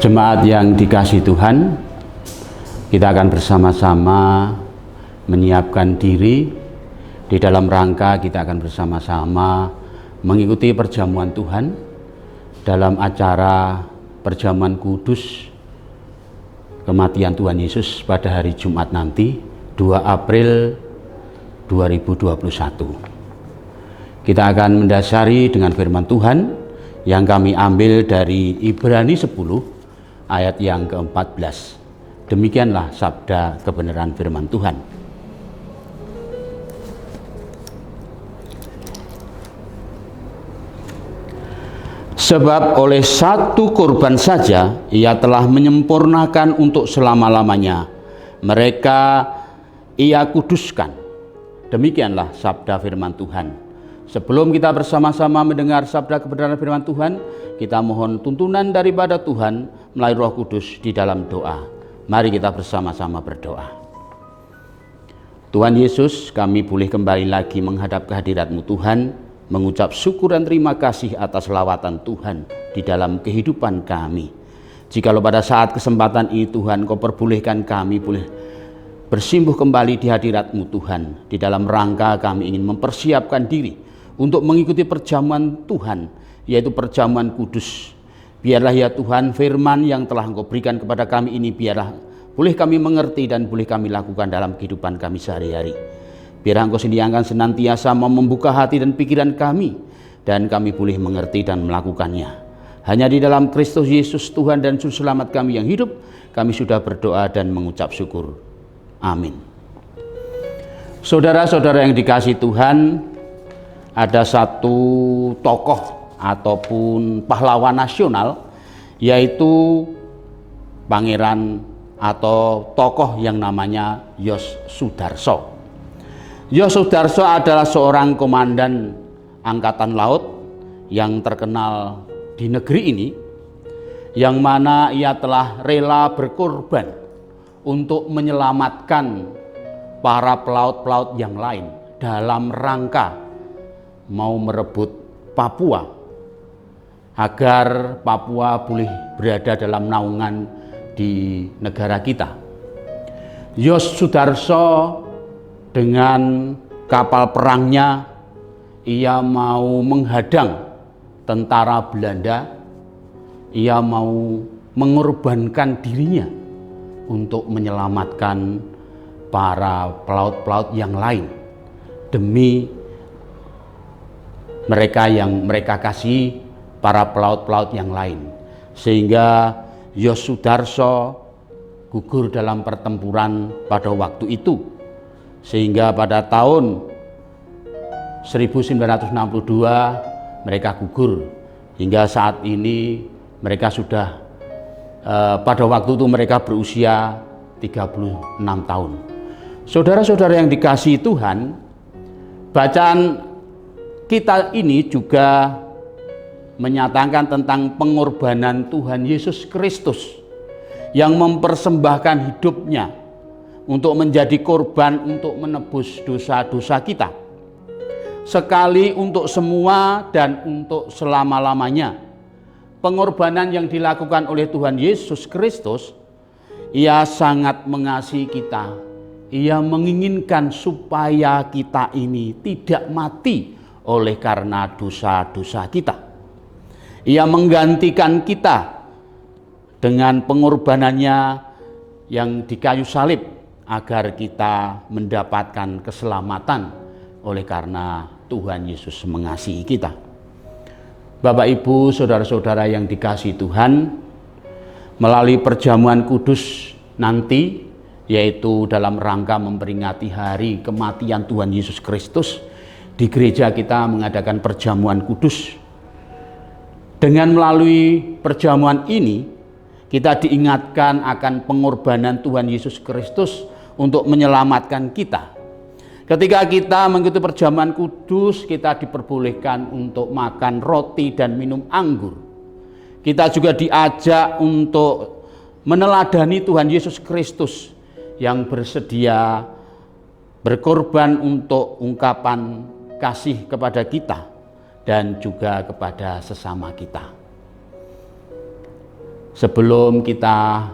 Jemaat yang dikasihi Tuhan, kita akan bersama-sama menyiapkan diri di dalam rangka kita akan bersama-sama mengikuti perjamuan Tuhan dalam acara perjamuan kudus kematian Tuhan Yesus pada hari Jumat nanti 2 April 2021. Kita akan mendasari dengan firman Tuhan yang kami ambil dari Ibrani 10 ayat yang ke-14. Demikianlah sabda kebenaran firman Tuhan. Sebab oleh satu korban saja ia telah menyempurnakan untuk selama-lamanya mereka ia kuduskan. Demikianlah sabda firman Tuhan. Sebelum kita bersama-sama mendengar sabda kebenaran firman Tuhan, kita mohon tuntunan daripada Tuhan melalui Roh Kudus di dalam doa. Mari kita bersama-sama berdoa. Tuhan Yesus, kami boleh kembali lagi menghadap kehadirat-Mu Tuhan, mengucap syukur dan terima kasih atas lawatan Tuhan di dalam kehidupan kami. Jikalau pada saat kesempatan ini Tuhan, Kau perbolehkan kami boleh bersimbuh kembali di hadirat-Mu Tuhan. Di dalam rangka kami ingin mempersiapkan diri untuk mengikuti perjamuan Tuhan, yaitu perjamuan kudus. Biarlah ya Tuhan, firman yang telah Engkau berikan kepada kami ini, biarlah boleh kami mengerti dan boleh kami lakukan dalam kehidupan kami sehari-hari. Biarlah Engkau sendiri akan senantiasa membuka hati dan pikiran kami, dan kami boleh mengerti dan melakukannya. Hanya di dalam Kristus Yesus Tuhan dan Juru Selamat kami yang hidup, kami sudah berdoa dan mengucap syukur. Amin. Saudara-saudara yang dikasihi Tuhan, ada satu tokoh ataupun pahlawan nasional, yaitu pangeran atau tokoh yang namanya Yos Sudarso. Yos Sudarso adalah seorang komandan angkatan laut yang terkenal di negeri ini, yang mana ia telah rela berkorban untuk menyelamatkan para pelaut-pelaut yang lain dalam rangka mau merebut Papua, agar Papua boleh berada dalam naungan di negara kita. Yos Sudarso dengan kapal perangnya, ia mau menghadang tentara Belanda, ia mau mengorbankan dirinya untuk menyelamatkan para pelaut-pelaut yang lain demi mereka yang mereka kasih, para pelaut-pelaut yang lain. Sehingga Yos Sudarso gugur dalam pertempuran pada waktu itu. Sehingga pada tahun 1962 mereka gugur. Hingga saat ini mereka sudah pada waktu itu mereka berusia 36 tahun. Saudara-saudara yang dikasihi Tuhan, bacaan kita ini juga menyatakan tentang pengorbanan Tuhan Yesus Kristus yang mempersembahkan hidupnya untuk menjadi korban untuk menebus dosa-dosa kita. Sekali untuk semua dan untuk selama-lamanya. Pengorbanan yang dilakukan oleh Tuhan Yesus Kristus, Ia sangat mengasihi kita. Ia menginginkan supaya kita ini tidak mati oleh karena dosa-dosa kita. Ia menggantikan kita dengan pengorbanannya yang di kayu salib agar kita mendapatkan keselamatan oleh karena Tuhan Yesus mengasihi kita. Bapak, Ibu, saudara-saudara yang dikasihi Tuhan, melalui perjamuan kudus nanti, yaitu dalam rangka memperingati hari kematian Tuhan Yesus Kristus, di gereja kita mengadakan perjamuan kudus. Dengan melalui perjamuan ini, kita diingatkan akan pengorbanan Tuhan Yesus Kristus untuk menyelamatkan kita. Ketika kita mengikuti perjamuan kudus, kita diperbolehkan untuk makan roti dan minum anggur. Kita juga diajak untuk meneladani Tuhan Yesus Kristus yang bersedia berkorban untuk ungkapan kasih kepada kita dan juga kepada sesama kita. Sebelum kita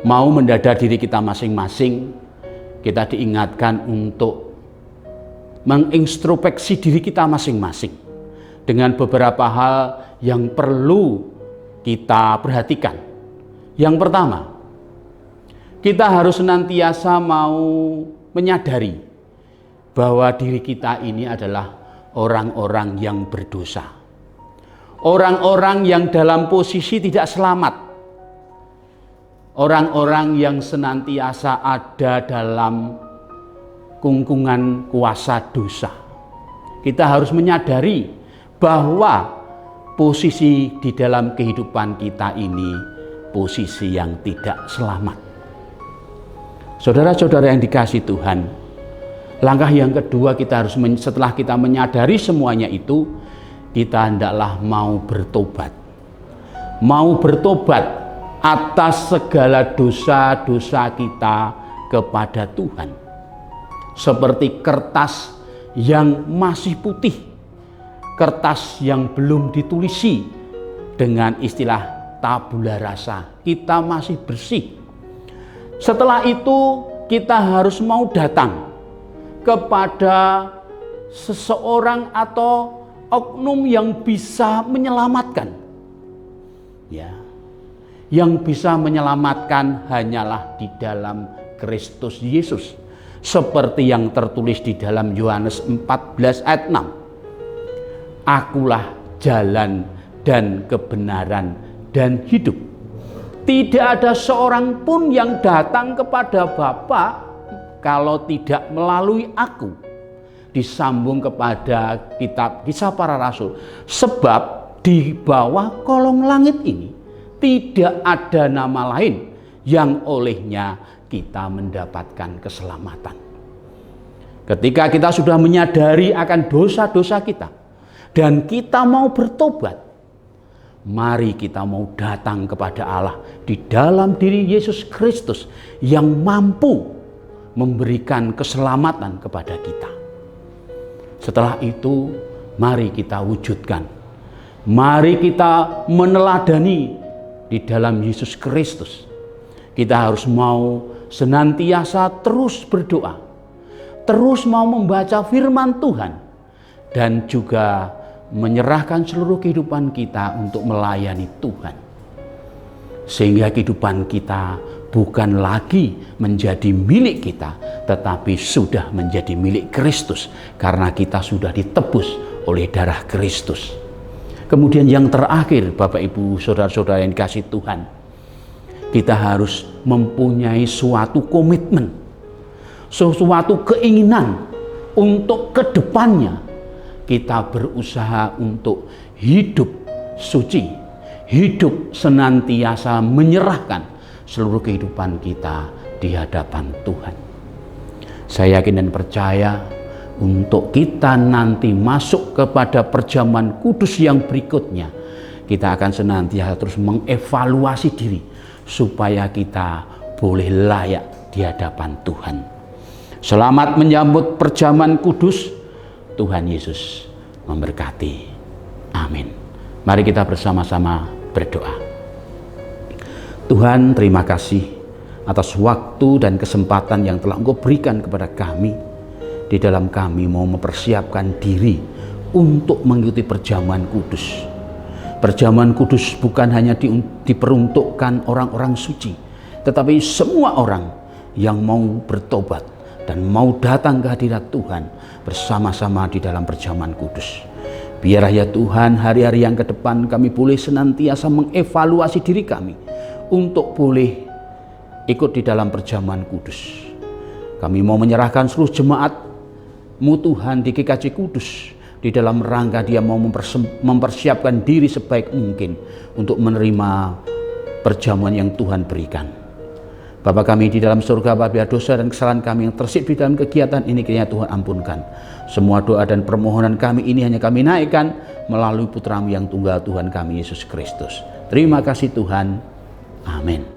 mau mendadar diri kita masing-masing, kita diingatkan untuk mengintrospeksi diri kita masing-masing dengan beberapa hal yang perlu kita perhatikan. Yang pertama, kita harus senantiasa mau menyadari bahwa diri kita ini adalah orang-orang yang berdosa. Orang-orang yang dalam posisi tidak selamat. Orang-orang yang senantiasa ada dalam kungkungan kuasa dosa. Kita harus menyadari bahwa posisi di dalam kehidupan kita ini posisi yang tidak selamat. Saudara-saudara yang dikasihi Tuhan, langkah yang kedua kita harus setelah kita menyadari semuanya itu, kita hendaklah mau bertobat. Mau bertobat atas segala dosa-dosa kita kepada Tuhan. Seperti kertas yang masih putih, kertas yang belum ditulisi dengan istilah tabula rasa, kita masih bersih. Setelah itu kita harus mau datang kepada seseorang atau oknum yang bisa menyelamatkan. Ya. Yang bisa menyelamatkan hanyalah di dalam Kristus Yesus. Seperti yang tertulis di dalam Yohanes 14 ayat 6. Akulah jalan dan kebenaran dan hidup. Tidak ada seorang pun yang datang kepada Bapa kalau tidak melalui aku. Disambung kepada kitab Kisah Para Rasul. Sebab di bawah kolong langit ini tidak ada nama lain yang olehnya kita mendapatkan keselamatan. Ketika kita sudah menyadari akan dosa-dosa kita dan kita mau bertobat, mari kita mau datang kepada Allah di dalam diri Yesus Kristus yang mampu memberikan keselamatan kepada kita. Setelah itu, mari kita wujudkan. Mari kita meneladani di dalam Yesus Kristus. Kita harus mau senantiasa terus berdoa. Terus mau membaca firman Tuhan. Dan juga menyerahkan seluruh kehidupan kita untuk melayani Tuhan. Sehingga kehidupan kita bukan lagi menjadi milik kita, tetapi sudah menjadi milik Kristus karena kita sudah ditebus oleh darah Kristus. Kemudian yang terakhir, Bapak Ibu saudara-saudara yang dikasihi Tuhan, kita harus mempunyai suatu komitmen, suatu keinginan untuk kedepannya kita berusaha untuk hidup suci, hidup senantiasa menyerahkan seluruh kehidupan kita di hadapan Tuhan. Saya yakin dan percaya untuk kita nanti masuk kepada perjamuan kudus yang berikutnya, kita akan senantiasa terus mengevaluasi diri supaya kita boleh layak di hadapan Tuhan. Selamat menyambut perjamuan kudus. Tuhan Yesus memberkati. Amin. Mari kita bersama-sama berdoa. Tuhan, terima kasih atas waktu dan kesempatan yang telah Engkau berikan kepada kami. Di dalam kami mau mempersiapkan diri untuk mengikuti perjamuan kudus. Perjamuan kudus bukan hanya diperuntukkan orang-orang suci, tetapi semua orang yang mau bertobat dan mau datang ke hadirat Tuhan bersama-sama di dalam perjamuan kudus. Biarlah ya Tuhan, hari-hari yang ke depan kami boleh senantiasa mengevaluasi diri kami untuk boleh ikut di dalam perjamuan kudus. Kami mau menyerahkan seluruh jemaat-Mu Tuhan di GKJ Kudus di dalam rangka dia mau mempersiapkan diri sebaik mungkin untuk menerima perjamuan yang Tuhan berikan. Bapa kami di dalam surga, apabila dosa dan kesalahan kami yang tersiap di dalam kegiatan ini kiranya Tuhan ampunkan. Semua doa dan permohonan kami ini hanya kami naikkan melalui Putra-Mu yang tunggal, Tuhan kami Yesus Kristus. Terima kasih Tuhan. Amin.